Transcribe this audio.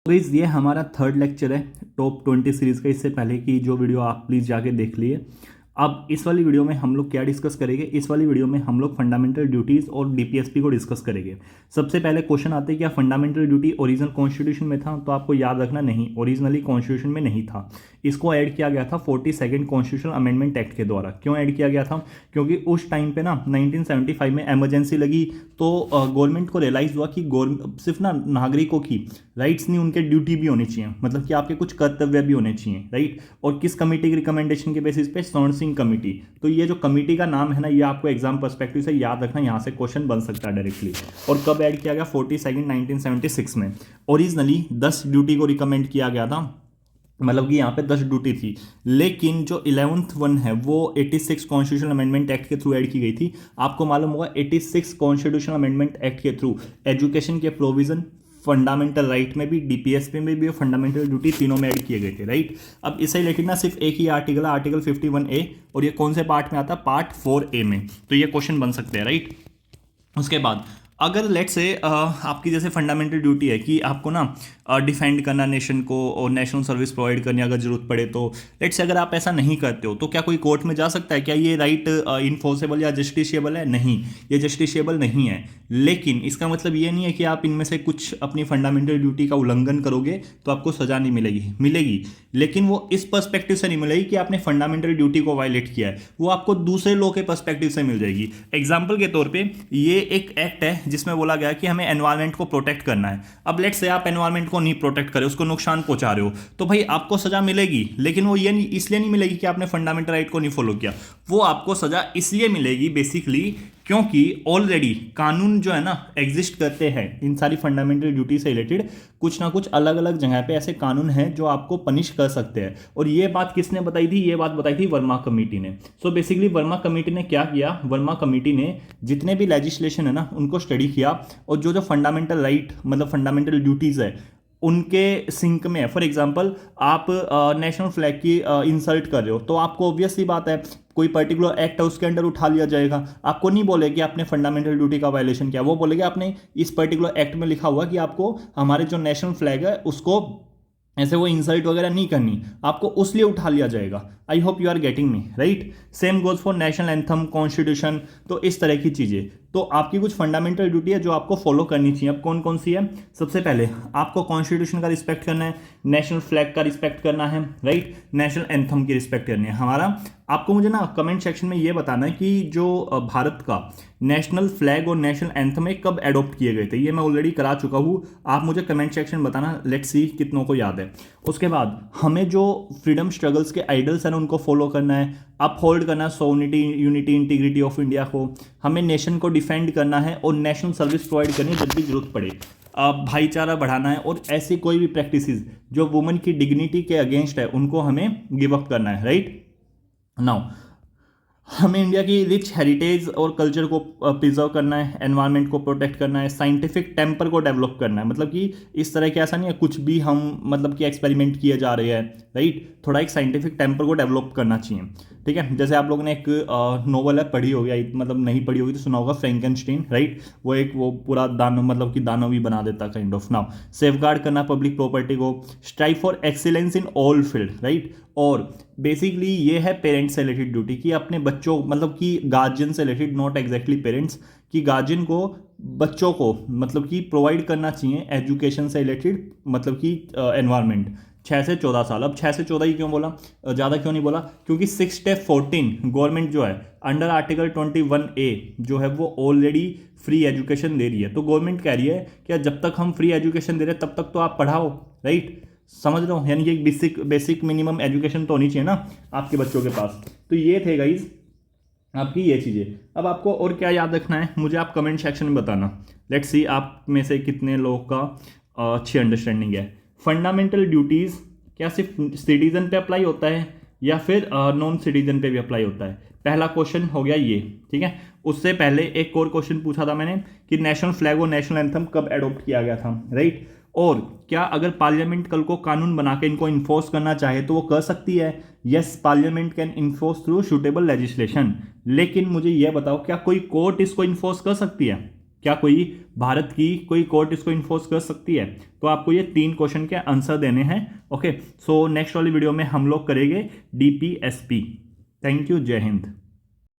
Guys ये हमारा third lecture है टॉप 20 सीरीज़ का। इससे पहले की जो वीडियो आप प्लीज़ जाके देख लिए। अब इस वाली वीडियो में हम लोग क्या डिस्कस करेंगे, इस वाली वीडियो में हम लोग फंडामेंटल ड्यूटीज़ और डीपीएसपी को डिस्कस करेंगे। सबसे पहले क्वेश्चन आते हैं क्या फंडामेंटल ड्यूटी ओरिजिनल कॉन्स्टिट्यूशन में था, तो आपको याद रखना नहीं, ओरिजिनली कॉन्स्टिट्यूशन में नहीं था। इसको ऐड किया गया था 42 कॉन्स्टिट्यूशनल अमेंडमेंट एक्ट के द्वारा। क्यों ऐड किया गया था? क्योंकि उस टाइम पे ना 1975 में एमरजेंसी लगी, तो गवर्नमेंट को रियलाइज़ हुआ कि सिर्फ ना नागरिकों की राइट्स नहीं, उनके ड्यूटी भी होनी चाहिए, मतलब कि आपके कुछ कर्तव्य भी होने चाहिए, राइट। और किस कमेटी की रिकमेंडेशन के बेसिस पे? स्वर्ण सिंह कमेटी। तो ये जो कमेटी का नाम है ना, ये आपको एग्जाम पर्सपेक्टिव से याद रखना, यहाँ से क्वेश्चन बन सकता है डायरेक्टली। और कब ऐड किया गया? 42 1976 में। ओरिजिनली 10 ड्यूटी को रिकमेंड किया गया था, मतलब कि यहाँ पे 10 ड्यूटी थी, लेकिन जो 11th वन है वो 86 कॉन्स्टिट्यूशनल अमेंडमेंट एक्ट के थ्रू ऐड की गई थी। आपको मालूम होगा 86 कॉन्स्टिट्यूशनल अमेंडमेंट एक्ट के थ्रू एजुकेशन के प्रोविजन फंडामेंटल राइट में भी, डीपीएसपी में भी और फंडामेंटल ड्यूटी तीनों में ऐड किए गए थे, राइट। अब इससे रिलेटेड ना सिर्फ एक ही आर्टिकल है, आर्टिकल 51A, और ये कौन से पार्ट में आता है? पार्ट 4A में। तो ये क्वेश्चन बन सकते हैं, राइट। उसके बाद अगर लेट से आपकी जैसे फंडामेंटल ड्यूटी है कि आपको ना डिफेंड करना नेशन को और नेशनल सर्विस प्रोवाइड करनी अगर जरूरत पड़े, तो लेट से अगर आप ऐसा नहीं करते हो तो क्या कोई कोर्ट में जा सकता है? क्या ये राइट इन्फोर्सेबल या जस्टिशिएबल है? नहीं, ये जस्टिशिएबल नहीं है। लेकिन इसका मतलब ये नहीं है कि आप इनमें से कुछ अपनी फंडामेंटल ड्यूटी का उल्लंघन करोगे तो आपको सजा नहीं मिलेगी, लेकिन वो इस पर्सपेक्टिव से नहीं मिलेगी कि आपने फंडामेंटल ड्यूटी को वायलेट किया है, वो आपको दूसरे लॉ के पर्सपेक्टिव से मिल जाएगी। एग्जाम्पल के तौर पर ये एक एक्ट है जिसमें बोला गया कि हमें एनवायरमेंट को प्रोटेक्ट करना है। अब लेट से आप एनवायरमेंट को नहीं प्रोटेक्ट करे, उसको नुकसान पहुंचा रहे हो, तो भाई आपको सजा मिलेगी, लेकिन वो ये नहीं, इसलिए नहीं मिलेगी कि आपने फंडामेंटल राइट को नहीं फॉलो किया। वो आपको सजा इसलिए मिलेगी बेसिकली क्योंकि ऑलरेडी कानून जो है ना एग्जिस्ट करते हैं इन सारी फंडामेंटल ड्यूटी से रिलेटेड। कुछ ना कुछ अलग अलग जगह पे ऐसे कानून हैं जो आपको पनिश कर सकते हैं। और ये बात किसने बताई थी? ये बात बताई थी वर्मा कमेटी ने। सो बेसिकली वर्मा कमेटी ने क्या किया? वर्मा कमेटी ने जितने भी लेजिस्लेशन है ना उनको स्टडी किया, और जो फंडामेंटल राइट मतलब फंडामेंटल ड्यूटीज है उनके सिंक में है। फॉर एग्जांपल आप नेशनल फ्लैग की इंसल्ट कर रहे हो, तो आपको ऑब्वियस सी बात है कोई पर्टिकुलर एक्ट है उसके अंडर उठा लिया जाएगा। आपको नहीं बोलेगी आपने फंडामेंटल ड्यूटी का वायलेशन किया, वो बोलेगी आपने इस पर्टिकुलर एक्ट में लिखा हुआ कि आपको हमारे जो नेशनल फ्लैग है उसको ऐसे वो इंसल्ट वगैरह नहीं करनी, आपको उसलिए उठा लिया जाएगा। I hope you are getting me, right. Same goes for national anthem, constitution, तो इस तरह की चीजें। तो आपकी कुछ फंडामेंटल ड्यूटी है जो आपको फॉलो करनी चाहिए। अब कौन कौन सी है? सबसे पहले आपको कॉन्स्टिट्यूशन का रिस्पेक्ट करना है, नेशनल फ्लैग का रिस्पेक्ट करना है, राइट, नेशनल एंथम की रिस्पेक्ट करनी है। हमारा आपको मुझे ना कमेंट सेक्शन में ये बताना है कि जो भारत का नेशनल फ्लैग और नेशनल एंथम है कब एडॉप्ट किए गए थे। ये मैं ऑलरेडी करा चुका हूँ, आप मुझे कमेंट सेक्शन बताना, लेट्स सी कितनों को याद है। उसके बाद हमें जो फ्रीडम स्ट्रगल्स के आइडल्स हैं उनको फॉलो करना है, अपहोल्ड करना है sovereignty, unity, integrity of India को, हमें नेशन को डिफेंड करना है और नेशनल सर्विस प्रोवाइड करनी है जब भी जरूरत पड़े, भाईचारा बढ़ाना है, और ऐसी कोई भी प्रैक्टिसेस जो वुमेन की डिग्निटी के अगेंस्ट है उनको हमें गिव अप करना है, राइट। नाउ हमें इंडिया की रिच हेरिटेज और कल्चर को प्रिजर्व करना है, एनवायरनमेंट को प्रोटेक्ट करना है, साइंटिफिक टेम्पर को डेवलप करना है, मतलब कि इस तरह के ऐसा नहीं है कुछ भी हम मतलब कि एक्सपेरिमेंट किए जा रहे हैं, राइट। थोड़ा एक साइंटिफिक टेम्पर को डेवलप करना चाहिए, ठीक है। जैसे आप लोगों ने एक नोवेल है पढ़ी होगी, मतलब नहीं पढ़ी होगी तो सुना होगा, फ्रैंकेनस्टाइन, राइट। वो पूरा दानव मतलब कि दानव ही बना देता काइंड ऑफ। नाउ सेफगार्ड करना पब्लिक प्रॉपर्टी को, strive for excellence in all field, right. और बेसिकली ये है पेरेंट्स से रिलेटेड ड्यूटी कि अपने बच्चों मतलब कि गार्जियन से रिलेटेड, नॉट एग्जैक्टली पेरेंट्स, कि गार्जियन को बच्चों को मतलब कि प्रोवाइड करना चाहिए एजुकेशन से रिलेटेड, मतलब कि एनवायरनमेंट 6 से 14 साल। अब 6 से 14 ही क्यों बोला, ज़्यादा क्यों नहीं बोला? क्योंकि 6 से 14 गवर्नमेंट जो है अंडर आर्टिकल 21A जो है वो ऑलरेडी फ्री एजुकेशन दे रही है। तो गवर्नमेंट कह रही है कि जब तक हम फ्री एजुकेशन दे रहे हैं तब तक तो आप पढ़ाओ, राइट। समझ रहे हो? यानी कि एक बेसिक मिनिमम एजुकेशन तो होनी चाहिए ना आपके बच्चों के पास। तो ये थे गाइज आपकी ये चीज़ें। अब आपको और क्या याद रखना है मुझे आप कमेंट सेक्शन में बताना। लेट्स सी आप में से कितने लोगों का अच्छी अंडरस्टैंडिंग है। फंडामेंटल ड्यूटीज़ क्या सिर्फ सिटीजन पे अप्लाई होता है या फिर नॉन सिटीजन पे भी अप्लाई होता है? पहला क्वेश्चन हो गया ये, ठीक है। उससे पहले एक और क्वेश्चन पूछा था मैंने कि नेशनल फ्लैग और नेशनल एंथम कब एडॉप्ट किया गया था, राइट। और क्या अगर पार्लियामेंट कल को कानून बना के इनको इन्फोर्स करना चाहे तो वो कर सकती है? Yes, parliament can enforce through suitable legislation. लेकिन मुझे यह बताओ क्या कोई कोर्ट इसको इन्फोर्स कर सकती है? क्या कोई भारत की कोई कोर्ट इसको इन्फोर्स कर सकती है? तो आपको ये 3 क्वेश्चन के आंसर देने हैं। ओके, सो नेक्स्ट वाली वीडियो में हम लोग करेंगे DPSP। थैंक यू, जय हिंद।